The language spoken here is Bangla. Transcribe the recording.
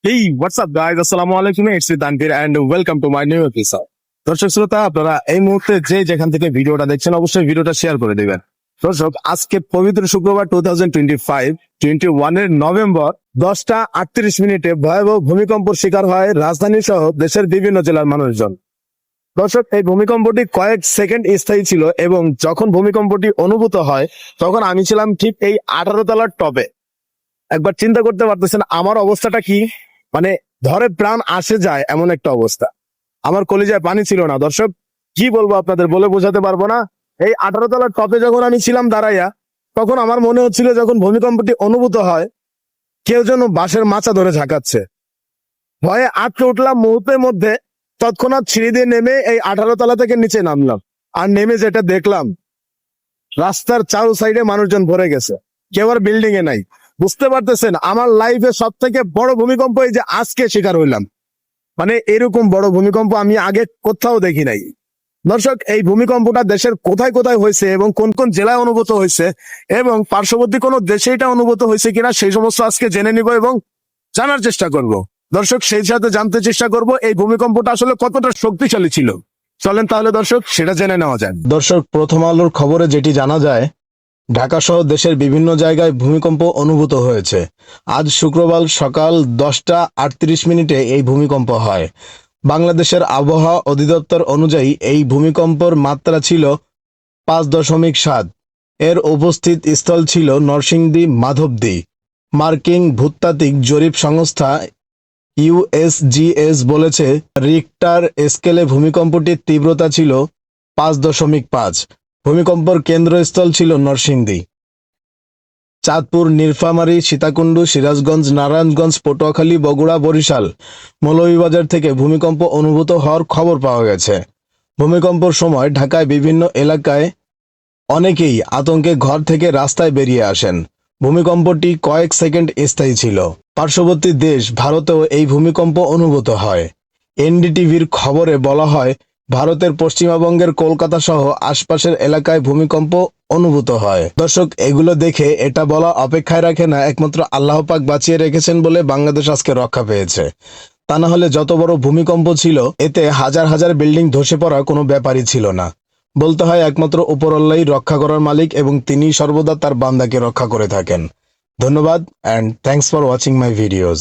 Hey, what's up guys? Assalamu alaikum. It's Tanvir and welcome to my new episode. দর্শক শ্রোতা, আপনারা এই মুহূর্তে যে যেখান থেকে ভিডিওটা দেখছেন অবশ্যই ভিডিওটা শেয়ার করে দিবেন। দর্শক, আজকে পবিত্র শুক্রবার 2025-21 এর নভেম্বর 10:38 ভয়াবহ ভূমিকম্পের শিকার হয় রাজধানী সহ দেশের বিভিন্ন জেলার মানুষজন। দর্শক, এই ভূমিকম্পটি কয়েক সেকেন্ড স্থায়ী ছিল এবং যখন ভূমিকম্পটি অনুভূত হয় তখন আমি ছিলাম ঠিক এই 18 তলার টপে। একবার চিন্তা করতে পারতেছেন আমার অবস্থাটা কি? মানে ধরে প্রাণ আসে যায় এমন একটা অবস্থা। আমার কলিজায় পানি ছিল না। দর্শক, কি বলবো আপনাদের, বলে বোঝাতে পারবো না। এই 18 তলার টপে যখন আমি ছিলাম দাঁড়াইয়া, তখন আমার মনে হচ্ছিল যখন ভূমিকম্পটি অনুভূত হয় কেউ যেন বাঁশের মাচা ধরে ঝাঁকাচ্ছে। ভয়ে আটকে উঠলাম মুহূর্তের মধ্যে। তৎক্ষণাৎ সিঁড়ি দিয়ে নেমে এই 18 তলা থেকে নিচে নামলাম। আর নেমে যেটা দেখলাম, রাস্তার চারু সাইডে মানুষজন ভরে গেছে, কেউ আর বিল্ডিং এ নাই। বুঝতে পারতেছেন আমার লাইফে সব থেকে বড় ভূমিকম্প এই যে আজকে শিকার হইলাম। মানে এরকম বড় ভূমিকম্প আমি আগে কোথাও দেখি নাই। দর্শক, এই ভূমিকম্পটা দেশের কোথায় কোথায় হয়েছে এবং কোন কোন জেলায় অনুভূত হয়েছে এবং পার্শ্ববর্তী কোনো দেশে এটা অনুভূত হয়েছে কিনা সেই সমস্ত আজকে জেনে নিব এবং জানার চেষ্টা করব। দর্শক, সেই সাথে জানতে চেষ্টা করব এই ভূমিকম্পটা আসলে কতটা শক্তিশালী ছিল। চলেন তাহলে দর্শক সেটা জেনে নেওয়া যায়। দর্শক, প্রথম আলোর খবরে যেটি জানা যায়, ঢাকা সহ দেশের বিভিন্ন জায়গায় ভূমিকম্প অনুভূত হয়েছে। আজ শুক্রবার সকাল 10:38 এই ভূমিকম্প হয়। বাংলাদেশের আবহাওয়া অধিদপ্তর অনুযায়ী এই ভূমিকম্পের মাত্রা ছিল 5.7। এর উপস্থিত স্থল ছিল নরসিংদী মাধবদী। মার্কিন ভূতাত্ত্বিক জরিপ সংস্থা ইউএসজিএস বলেছে রিক্টার স্কেলে ভূমিকম্পটির তীব্রতা ছিল 5.5। ভূমিকম্পের কেন্দ্রস্থল ছিল নরসিংদী। চাঁদপুর, নীলফামারী, সীতাকুণ্ড, সিরাজগঞ্জ, নারায়ণগঞ্জ, পটুয়াখালী, বগুড়া, বরিশাল, মৌলভীবাজার থেকে ভূমিকম্প অনুভূত হওয়ার খবর পাওয়া গেছে। ভূমিকম্পের সময় ঢাকায় বিভিন্ন এলাকায় অনেকেই আতঙ্কে ঘর থেকে রাস্তায় বেরিয়ে আসেন। ভূমিকম্পটি কয়েক সেকেন্ড স্থায়ী ছিল। পার্শ্ববর্তী দেশ ভারতেও এই ভূমিকম্প অনুভূত হয়। এনডিটিভির খবরে বলা হয়, ভারতের পশ্চিমবঙ্গের কলকাতা সহ আশপাশের এলাকায় ভূমিকম্প অনুভূত হয়। দর্শক, এগুলো দেখে এটা বলা অপেক্ষায় রাখে না একমাত্র আল্লাহ পাক বাঁচিয়ে রেখেছেন বলে বাংলাদেশ আজকে রক্ষা পেয়েছে। তা না হলে যত বড় ভূমিকম্প ছিল, এতে হাজার হাজার বিল্ডিং ধসে পড়া কোনো ব্যাপারই ছিল না। বলতে হয় একমাত্র উপরআল্লাহই রক্ষা করার মালিক এবং তিনি সর্বদা তার বান্দাকে রক্ষা করে থাকেন। ধন্যবাদ and thanks for watching my videos.